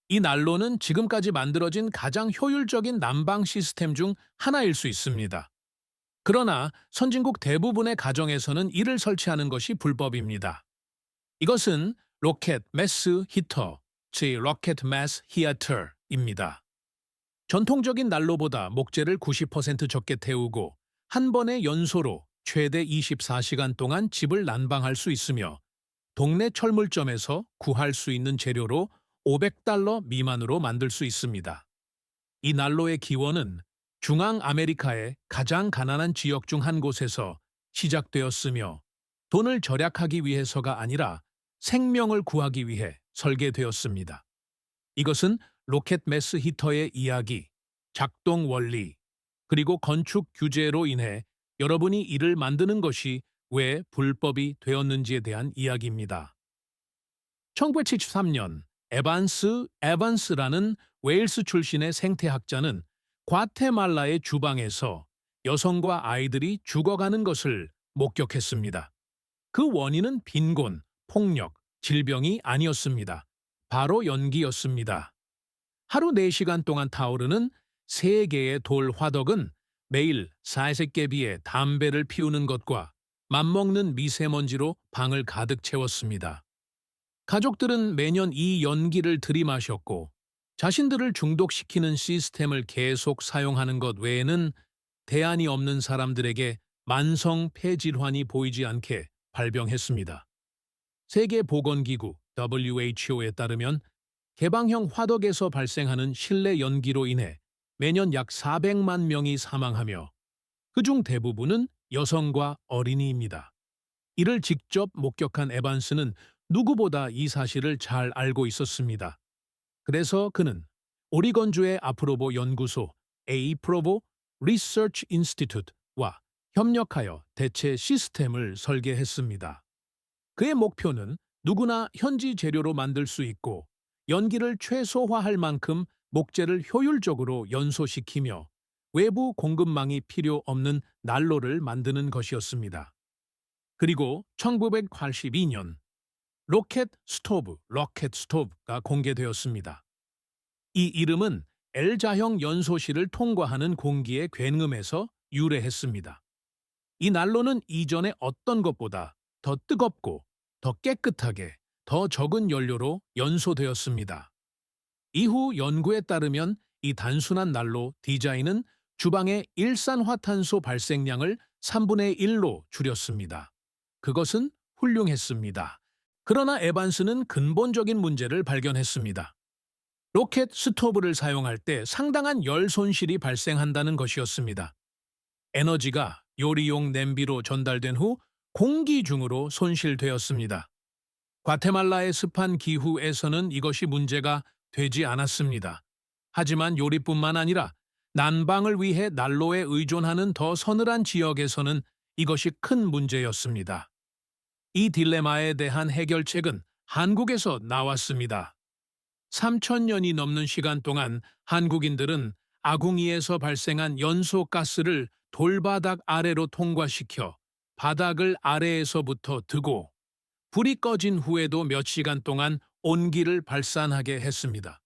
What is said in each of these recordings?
이 난로는 지금까지 만들어진 가장 효율적인 난방 시스템 중 하나일 수 있습니다. 그러나 선진국 대부분의 가정에서는 이를 설치하는 것이 불법입니다. 이것은 로켓 매스 히터, 즉 로켓 매스 히어터입니다. 전통적인 난로보다 목재를 90% 적게 태우고 한 번의 연소로 최대 24시간 동안 집을 난방할 수 있으며 동네 철물점에서 구할 수 있는 재료로 $500 미만으로 만들 수 있습니다. 이 난로의 기원은 중앙 아메리카의 가장 가난한 지역 중 한 곳에서 시작되었으며 돈을 절약하기 위해서가 아니라 생명을 구하기 위해 설계되었습니다. 이것은 로켓 매스 히터의 이야기, 작동 원리, 그리고 건축 규제로 인해 여러분이 이를 만드는 것이 왜 불법이 되었는지에 대한 이야기입니다. 1973년 에반스라는 웨일스 출신의 생태학자는 과테말라의 주방에서 여성과 아이들이 죽어가는 것을 목격했습니다. 그 원인은 빈곤, 폭력, 질병이 아니었습니다. 바로 연기였습니다. 하루 4시간 동안 타오르는 3개의 돌 화덕은 매일 사색개비에 담배를 피우는 것과 맘먹는 미세먼지로 방을 가득 채웠습니다. 가족들은 매년 이 연기를 들이마셨고 자신들을 중독시키는 시스템을 계속 사용하는 것 외에는 대안이 없는 사람들에게 만성 폐질환이 보이지 않게 발병했습니다. 세계보건기구 WHO에 따르면 개방형 화덕에서 발생하는 실내 연기로 인해 매년 약 400만 명이 사망하며 그중 대부분은 여성과 어린이입니다. 이를 직접 목격한 에반스는 누구보다 이 사실을 잘 알고 있었습니다. 그래서 그는 오리건주의 아프로보 연구소 에이프로보 리서치 인스티튜트와 협력하여 대체 시스템을 설계했습니다. 그의 목표는 누구나 현지 재료로 만들 수 있고 연기를 최소화할 만큼 목재를 효율적으로 연소시키며 외부 공급망이 필요 없는 난로를 만드는 것이었습니다. 그리고 1982년 로켓 스토브가 공개되었습니다. 이 이름은 L자형 연소실을 통과하는 공기의 굉음에서 유래했습니다. 이 난로는 이전의 어떤 것보다 더 뜨겁고 더 깨끗하게 더 적은 연료로 연소되었습니다. 이후 연구에 따르면 이 단순한 난로 디자인은 주방의 일산화탄소 발생량을 3분의 1로 줄였습니다. 그것은 훌륭했습니다. 그러나 에반스는 근본적인 문제를 발견했습니다. 로켓 스토브를 사용할 때 상당한 열 손실이 발생한다는 것이었습니다. 에너지가 요리용 냄비로 전달된 후 공기 중으로 손실되었습니다. 과테말라의 습한 기후에서는 이것이 문제가 되지 않았습니다. 하지만 요리뿐만 아니라 난방을 위해 난로에 의존하는 더 서늘한 지역에서는 이것이 큰 문제였습니다. 이 딜레마에 대한 해결책은 한국에서 나왔습니다. 3,000년이 넘는 시간 동안 한국인들은 아궁이에서 발생한 연소가스를 돌바닥 아래로 통과시켜 바닥을 아래에서부터 드고 불이 꺼진 후에도 몇 시간 동안 온기를 발산하게 했습니다.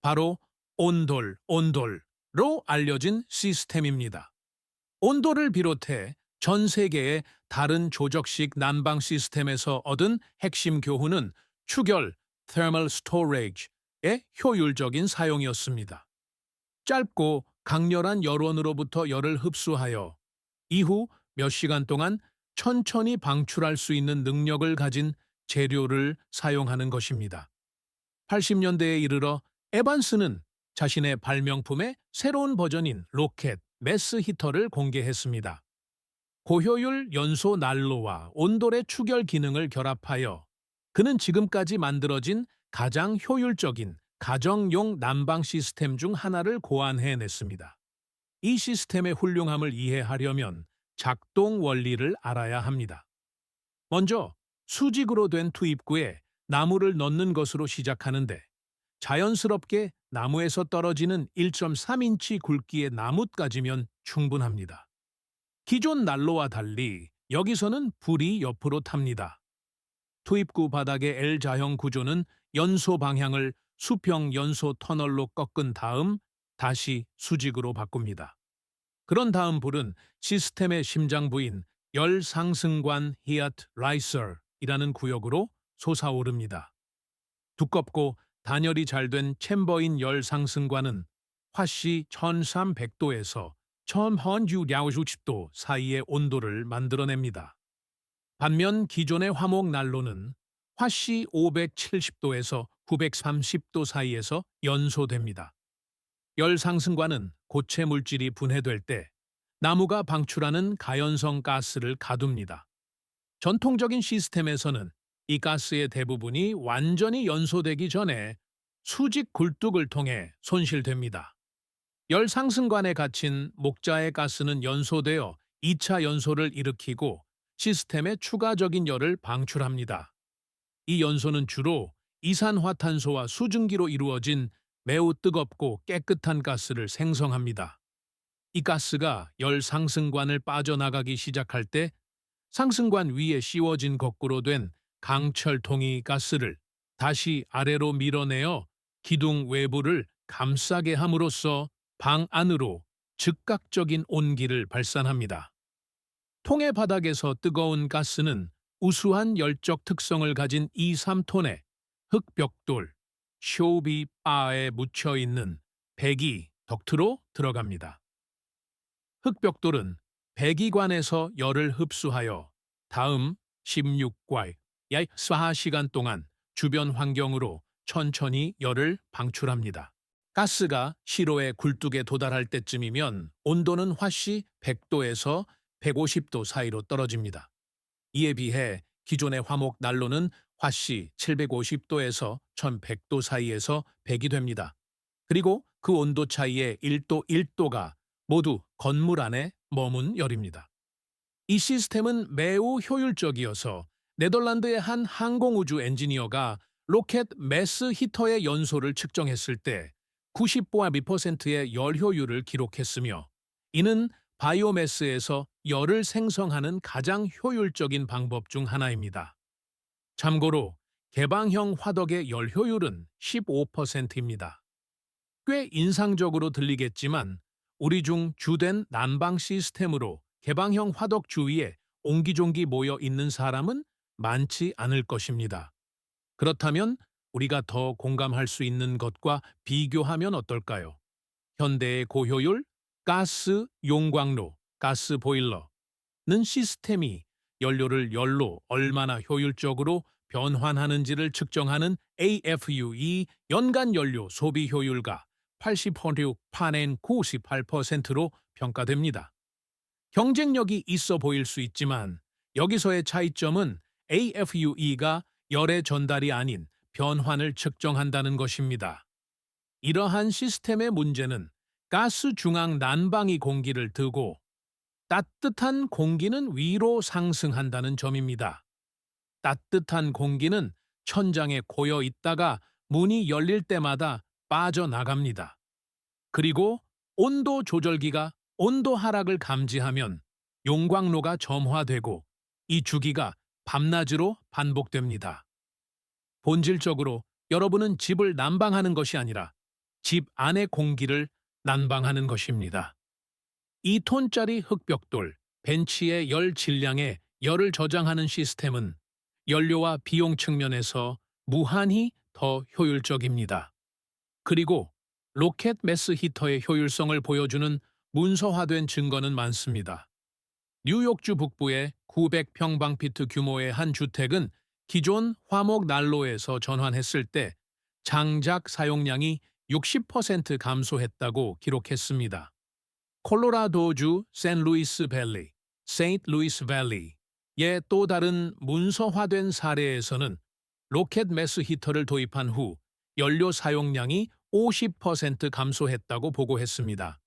바로 온돌로 알려진 시스템입니다. 온돌을 비롯해 전 세계의 다른 조적식 난방 시스템에서 얻은 핵심 교훈은 추결 (thermal storage의 효율적인 사용이었습니다. 짧고 강렬한 열원으로부터 열을 흡수하여 이후 몇 시간 동안 천천히 방출할 수 있는 능력을 가진 재료를 사용하는 것입니다. 80년대에 이르러 에반스는 자신의 발명품의 새로운 버전인 로켓 매스 히터를 공개했습니다. 고효율 연소 난로와 온돌의 추결 기능을 결합하여 그는 지금까지 만들어진 가장 효율적인 가정용 난방 시스템 중 하나를 고안해냈습니다. 이 시스템의 훌륭함을 이해하려면 작동 원리를 알아야 합니다. 먼저 수직으로 된 투입구에 나무를 넣는 것으로 시작하는데 자연스럽게 나무에서 떨어지는 1.3인치 굵기의 나뭇가지면 충분합니다. 기존 난로와 달리 여기서는 불이 옆으로 탑니다. 투입구 바닥의 L자형 구조는 연소 방향을 수평 연소 터널로 꺾은 다음 다시 수직으로 바꿉니다. 그런 다음 불은 시스템의 심장부인 열 상승관 히아트 라이서이라는 구역으로 솟아오릅니다. 두껍고 단열이 잘 된 챔버인 열 상승관은 화씨 1300도에서 1660도 사이의 온도를 만들어냅니다. 반면 기존의 화목 난로는 화씨 570도에서 930도 사이에서 연소됩니다. 열 상승관은 고체 물질이 분해될 때 나무가 방출하는 가연성 가스를 가둡니다. 전통적인 시스템에서는 이 가스의 대부분이 완전히 연소되기 전에 수직 굴뚝을 통해 손실됩니다. 열 상승관에 갇힌 목자의 가스는 연소되어 2차 연소를 일으키고 시스템에 추가적인 열을 방출합니다. 이 연소는 주로 이산화탄소와 수증기로 이루어진 매우 뜨겁고 깨끗한 가스를 생성합니다. 이 가스가 열 상승관을 빠져나가기 시작할 때 상승관 위에 씌워진 거꾸로 된 강철통이 가스를 다시 아래로 밀어내어 기둥 외부를 감싸게 함으로써 방 안으로 즉각적인 온기를 발산합니다. 통의 바닥에서 뜨거운 가스는 우수한 열적 특성을 가진 2, 3톤의 흑벽돌, 쇼비 바에 묻혀 있는 배기 덕트로 들어갑니다. 흑벽돌은 배기관에서 열을 흡수하여 다음 16과 약 4시간 동안 주변 환경으로 천천히 열을 방출합니다. 가스가 시로의 굴뚝에 도달할 때쯤이면 온도는 화씨 100도에서 150도 사이로 떨어집니다. 이에 비해 기존의 화목 난로는 화씨 750도에서 1100도 사이에서 배기 됩니다. 그리고 그 온도 차이의 1도 1도가 모두 건물 안에 머문 열입니다. 이 시스템은 매우 효율적이어서 네덜란드의 한 항공우주 엔지니어가 로켓 매스 히터의 연소를 측정했을 때 90.2%의 열 효율을 기록했으며 이는 바이오매스에서 열을 생성하는 가장 효율적인 방법 중 하나입니다. 참고로 개방형 화덕의 열 효율은 15%입니다. 꽤 인상적으로 들리겠지만 우리 중 주된 난방 시스템으로 개방형 화덕 주위에 옹기종기 모여 있는 사람은 많지 않을 것입니다. 그렇다면 우리가 더 공감할 수 있는 것과 비교하면 어떨까요? 현대의 고효율, 가스 용광로, 가스 보일러는 시스템이 연료를 열로 얼마나 효율적으로 변환하는지를 측정하는 AFUE 연간 연료 소비 효율가 80% 판엔 98%로 평가됩니다. 경쟁력이 있어 보일 수 있지만 여기서의 차이점은 AFUE가 열의 전달이 아닌 변환을 측정한다는 것입니다. 이러한 시스템의 문제는 가스 중앙 난방이 공기를 드고 따뜻한 공기는 위로 상승한다는 점입니다. 따뜻한 공기는 천장에 고여 있다가 문이 열릴 때마다 빠져나갑니다. 그리고 온도 조절기가 온도 하락을 감지하면 용광로가 점화되고 이 주기가 밤낮으로 반복됩니다. 본질적으로 여러분은 집을 난방하는 것이 아니라 집 안의 공기를 난방하는 것입니다. 2톤짜리 흑벽돌, 벤치의 열 질량에 열을 저장하는 시스템은 연료와 비용 측면에서 무한히 더 효율적입니다. 그리고 로켓 매스 히터의 효율성을 보여주는 문서화된 증거는 많습니다. 뉴욕주 북부의 900평방피트 규모의 한 주택은 기존 화목 난로에서 전환했을 때 장작 사용량이 60% 감소했다고 기록했습니다. 콜로라도주 샌루이스 밸리, 세인트 루이스 밸리의 또 다른 문서화된 사례에서는 로켓 매스 히터를 도입한 후 연료 사용량이 50% 감소했다고 보고했습니다.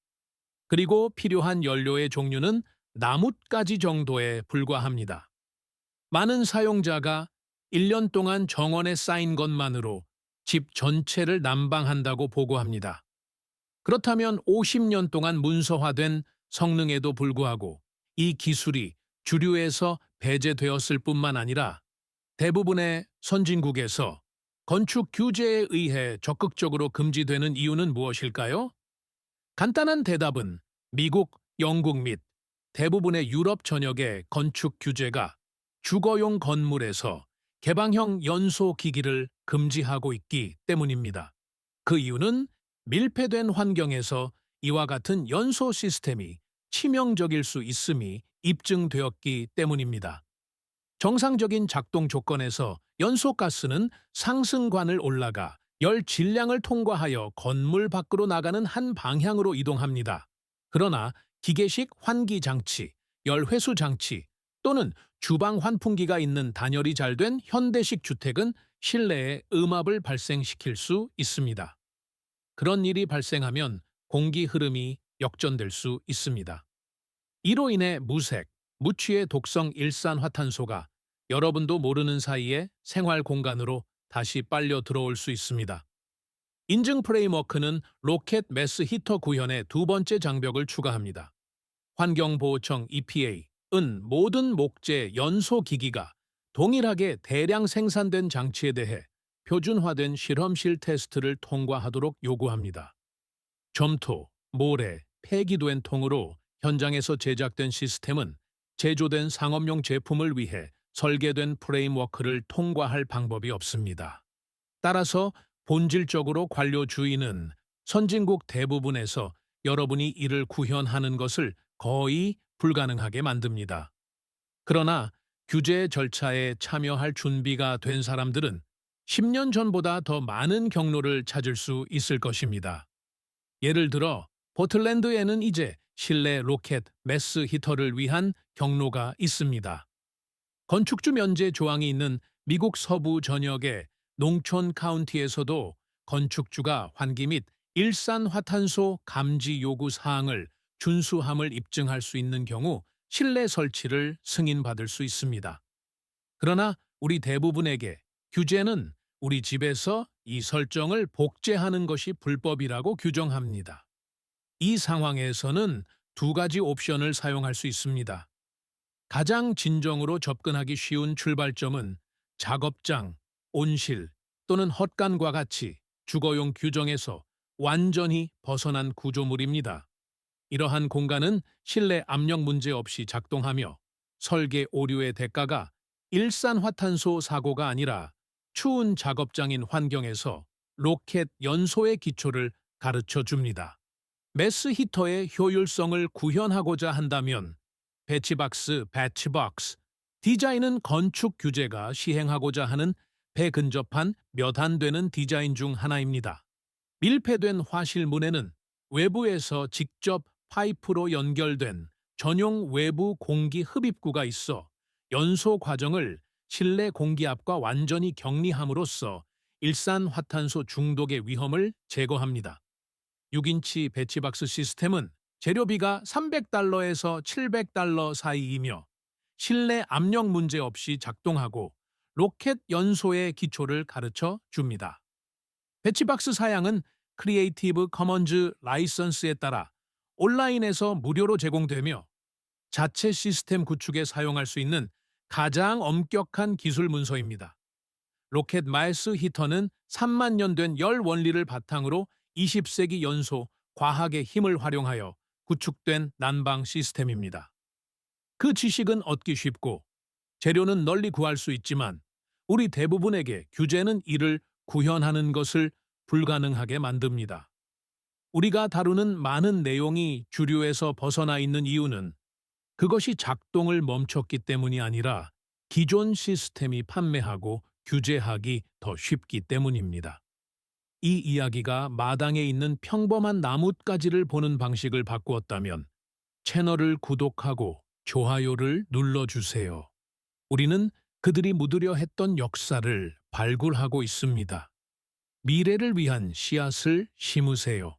그리고 필요한 연료의 종류는 나뭇가지 정도에 불과합니다. 많은 사용자가 1년 동안 정원에 쌓인 것만으로 집 전체를 난방한다고 보고합니다. 그렇다면 50년 동안 문서화된 성능에도 불구하고 이 기술이 주류에서 배제되었을 뿐만 아니라 대부분의 선진국에서 건축 규제에 의해 적극적으로 금지되는 이유는 무엇일까요? 간단한 대답은 미국, 영국 및 대부분의 유럽 전역의 건축 규제가 주거용 건물에서 개방형 연소 기기를 금지하고 있기 때문입니다. 그 이유는 밀폐된 환경에서 이와 같은 연소 시스템이 치명적일 수 있음이 입증되었기 때문입니다. 정상적인 작동 조건에서 연소가스는 상승관을 올라가 열 질량을 통과하여 건물 밖으로 나가는 한 방향으로 이동합니다. 그러나 기계식 환기 장치, 열회수 장치 또는 주방 환풍기가 있는 단열이 잘 된 현대식 주택은 실내에 음압을 발생시킬 수 있습니다. 그런 일이 발생하면 공기 흐름이 역전될 수 있습니다. 이로 인해 무색, 무취의 독성 일산화탄소가 여러분도 모르는 사이에 생활 공간으로 다시 빨려 들어올 수 있습니다. 인증 프레임워크는 로켓 매스 히터 구현의 두 번째 장벽을 추가합니다. 환경보호청 EPA은 모든 목재 연소 기기가 동일하게 대량 생산된 장치에 대해 표준화된 실험실 테스트를 통과하도록 요구합니다. 점토, 모래, 폐기된 통으로 현장에서 제작된 시스템은 제조된 상업용 제품을 위해 설계된 프레임워크를 통과할 방법이 없습니다. 따라서 본질적으로 관료주의는 선진국 대부분에서 여러분이 이를 구현하는 것을 거의 불가능하게 만듭니다. 그러나 규제 절차에 참여할 준비가 된 사람들은 10년 전보다 더 많은 경로를 찾을 수 있을 것입니다. 예를 들어 포틀랜드에는 이제 실내 로켓 매스 히터를 위한 경로가 있습니다. 건축주 면제 조항이 있는 미국 서부 전역의 농촌 카운티에서도 건축주가 환기 및 일산화탄소 감지 요구 사항을 준수함을 입증할 수 있는 경우 실내 설치를 승인받을 수 있습니다. 그러나 우리 대부분에게 규제는 우리 집에서 이 설정을 복제하는 것이 불법이라고 규정합니다. 이 상황에서는 두 가지 옵션을 사용할 수 있습니다. 가장 진정으로 접근하기 쉬운 출발점은 작업장, 온실 또는 헛간과 같이 주거용 규정에서 완전히 벗어난 구조물입니다. 이러한 공간은 실내 압력 문제 없이 작동하며 설계 오류의 대가가 일산화탄소 사고가 아니라 추운 작업장인 환경에서 로켓 연소의 기초를 가르쳐 줍니다. 매스 히터의 효율성을 구현하고자 한다면 배치박스 디자인은 건축 규제가 시행하고자 하는 배근접한 몇 안 되는 디자인 중 하나입니다. 밀폐된 화실문에는 외부에서 직접 파이프로 연결된 전용 외부 공기 흡입구가 있어 연소 과정을 실내 공기압과 완전히 격리함으로써 일산화탄소 중독의 위험을 제거합니다. 6인치 배치박스 시스템은 재료비가 $300에서 $700 사이이며 실내 압력 문제 없이 작동하고 로켓 연소의 기초를 가르쳐 줍니다. 배치박스 사양은 크리에이티브 커먼즈 라이선스에 따라 온라인에서 무료로 제공되며 자체 시스템 구축에 사용할 수 있는 가장 엄격한 기술 문서입니다. 로켓 마이스 히터는 3만 년 된 열 원리를 바탕으로 20세기 연소 과학의 힘을 활용하여 구축된 난방 시스템입니다. 그 지식은 얻기 쉽고 재료는 널리 구할 수 있지만 우리 대부분에게 규제는 이를 구현하는 것을 불가능하게 만듭니다. 우리가 다루는 많은 내용이 주류에서 벗어나 있는 이유는 그것이 작동을 멈췄기 때문이 아니라 기존 시스템이 판매하고 규제하기 더 쉽기 때문입니다. 이 이야기가 마당에 있는 평범한 나뭇가지를 보는 방식을 바꾸었다면 채널을 구독하고 좋아요를 눌러주세요. 우리는 그들이 묻으려 했던 역사를 발굴하고 있습니다. 미래를 위한 씨앗을 심으세요.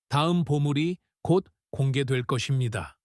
다음 보물이 곧 공개될 것입니다.